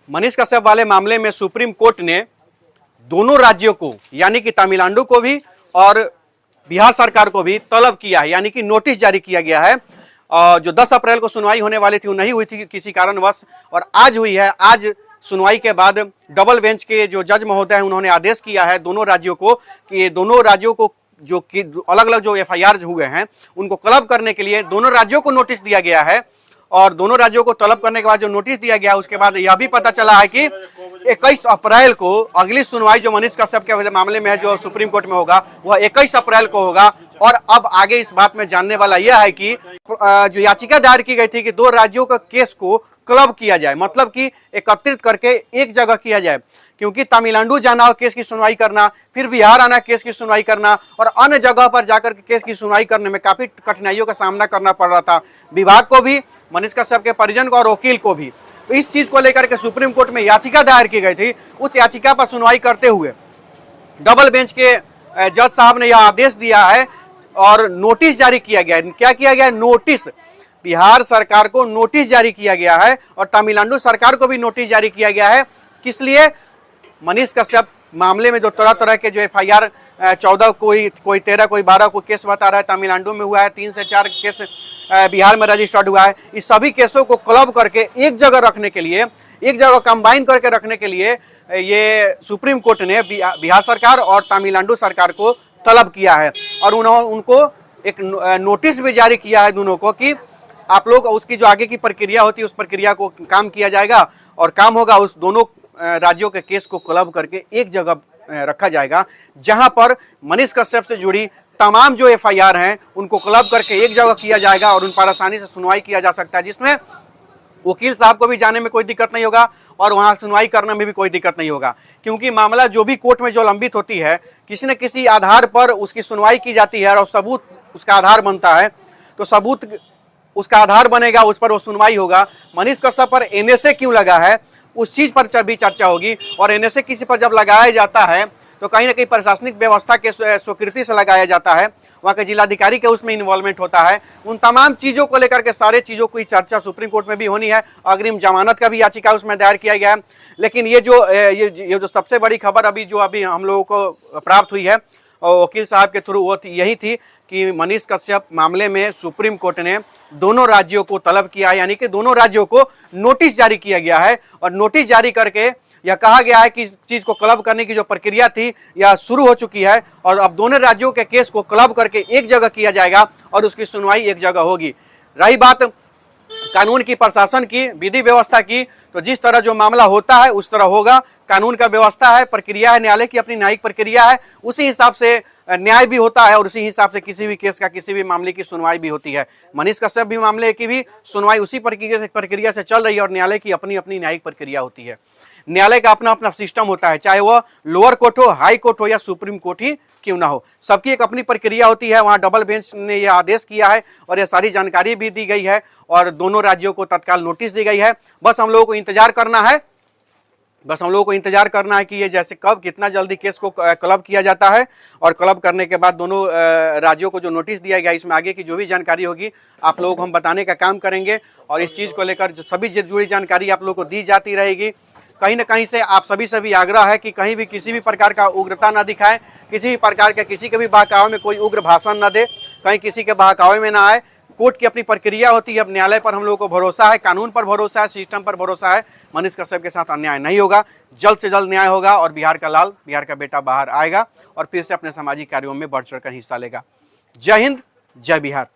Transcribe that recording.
मनीष कश्यप वाले मामले में सुप्रीम कोर्ट ने दोनों राज्यों को यानी कि तमिलनाडु को भी और बिहार सरकार को भी तलब किया है, यानी कि नोटिस जारी किया गया है। जो 10 अप्रैल को सुनवाई होने वाली थी वो नहीं हुई थी किसी कारणवश, और आज हुई है। आज सुनवाई के बाद डबल बेंच के जो जज महोदय हैं उन्होंने आदेश किया है दोनों राज्यों को कि दोनों राज्यों को जो कि अलग अलग जो एफआईआर हुए हैं उनको क्लब करने के लिए दोनों राज्यों को नोटिस दिया गया है। और दोनों राज्यों को तलब करने के बाद जो नोटिस दिया गया उसके बाद यह भी पता चला है कि 21 अप्रैल को अगली सुनवाई जो मनीष कश्यप के मामले में है जो सुप्रीम कोर्ट में होगा वह 21 अप्रैल को होगा। और अब आगे इस बात में जानने वाला यह है कि जो याचिका दायर की गई थी कि दो राज्यों का केस को क्लब किया जाए, मतलब कि एकत्रित करके एक जगह किया जाए, क्योंकि तमिलनाडु जाना और केस की सुनवाई करना, फिर बिहार आना केस की सुनवाई करना और अन्य जगह पर जाकर के केस की सुनवाई करने में काफी कठिनाइयों का सामना करना पड़ रहा था विभाग को भी, मनीष कश्यप के परिजन को और वकील को भी। इस चीज को लेकर के सुप्रीम कोर्ट में याचिका दायर की गई थी। उस याचिका पर सुनवाई करते हुए डबल बेंच के जज साहब ने यह आदेश दिया है और नोटिस जारी किया गया है। क्या किया गया है? नोटिस, बिहार सरकार को नोटिस जारी किया गया है और तमिलनाडु सरकार को भी नोटिस जारी किया गया है। किस लिए? मनीष कश्यप मामले में जो तरह तरह के जो एफआईआर 14 कोई 13 कोई 12 को केस बता रहा है, तमिलनाडु में हुआ है, 3 से 4 केस बिहार में रजिस्टर्ड हुआ है। इस सभी केसों को क्लब करके एक जगह रखने के लिए, एक जगह कंबाइन करके रखने के लिए ये सुप्रीम कोर्ट ने बिहार सरकार और तमिलनाडु सरकार को तलब किया है और उनको एक नोटिस भी जारी किया है दोनों को कि आप लोग उसकी जो आगे की प्रक्रिया होती है उस प्रक्रिया को काम किया जाएगा और काम होगा, उस दोनों राज्यों के केस को क्लब करके एक जगह रखा जाएगा जहां पर मनीष कश्यप से जुड़ी तमाम जो एफआईआर हैं उनको क्लब करके एक जगह किया जाएगा और उन पर आसानी से सुनवाई किया जा सकता है, जिसमें वकील साहब को भी जाने में कोई दिक्कत नहीं होगा और वहां सुनवाई करने में भी कोई दिक्कत नहीं होगा। क्योंकि मामला जो भी कोर्ट में जो लंबित होती है किसी न किसी आधार पर उसकी सुनवाई की जाती है और सबूत उसका आधार बनता है, तो सबूत उसका आधार बनेगा, उस पर वो सुनवाई होगा। मनीष कश्यप पर एनएसए क्यों लगा है उस चीज पर भी चर्चा होगी और एनएसए किसी पर जब लगाया जाता है तो कहीं ना कहीं प्रशासनिक व्यवस्था के स्वीकृति से लगाया जाता है, वहाँ के जिलाधिकारी के उसमें इन्वॉल्वमेंट होता है। उन तमाम चीज़ों को लेकर के सारे चीज़ों की चर्चा सुप्रीम कोर्ट में भी होनी है। अग्रिम जमानत का भी याचिका उसमें दायर किया गया है। लेकिन ये जो सबसे बड़ी खबर अभी हम लोगों को प्राप्त हुई है और वकील साहब के थ्रू वो यही थी कि मनीष कश्यप मामले में सुप्रीम कोर्ट ने दोनों राज्यों को तलब किया है, यानी कि दोनों राज्यों को नोटिस जारी किया गया है और नोटिस जारी करके यह कहा गया है कि इस चीज को क्लब करने की जो प्रक्रिया थी यह शुरू हो चुकी है और अब दोनों राज्यों के केस को क्लब करके एक जगह किया जाएगा और उसकी सुनवाई एक जगह होगी। रही बात कानून की, प्रशासन की, विधि व्यवस्था की, तो जिस तरह जो मामला होता है उस तरह होगा। कानून का व्यवस्था है, प्रक्रिया है, न्यायालय की अपनी न्यायिक प्रक्रिया है, उसी हिसाब से न्याय भी होता है और उसी हिसाब से किसी भी केस का, किसी भी मामले की सुनवाई भी होती है। मनीष कश्यप भी मामले की भी सुनवाई उसी प्रक्रिया से चल रही है और न्यायालय की अपनी अपनी न्यायिक प्रक्रिया होती है। न्यायालय का अपना अपना सिस्टम होता है, चाहे वह लोअर कोर्ट हो, हाई कोर्ट हो या सुप्रीम कोर्ट ही क्यों ना हो, सबकी एक अपनी प्रक्रिया होती है। वहाँ डबल बेंच ने यह आदेश किया है और यह सारी जानकारी भी दी गई है और दोनों राज्यों को तत्काल नोटिस दी गई है। बस हम लोगों को इंतजार करना है कि ये जैसे कब कितना जल्दी केस को क्लब किया जाता है और क्लब करने के बाद दोनों राज्यों को जो नोटिस दिया गया इसमें आगे की जो भी जानकारी होगी आप लोगों को हम बताने का काम करेंगे और इस चीज़ को लेकर जो सभी जुड़ी जानकारी आप लोगों को दी जाती रहेगी। कहीं ना कहीं से आप सभी आग्रह है कि कहीं भी किसी भी प्रकार का उग्रता न दिखाएं, किसी भी प्रकार के किसी के भी बहकावे में कोई उग्र भाषण न दे, कहीं किसी के बहकावे में ना आए। कोर्ट की अपनी प्रक्रिया होती है, अब न्यायालय पर हम लोगों को भरोसा है, कानून पर भरोसा है, सिस्टम पर भरोसा है। मनीष कश्यप के साथ अन्याय नहीं होगा, जल्द से जल्द न्याय होगा और बिहार का लाल, बिहार का बेटा बाहर आएगा और फिर से अपने सामाजिक कार्यों में बढ़ चढ़ कर हिस्सा लेगा। जय हिंद, जय बिहार।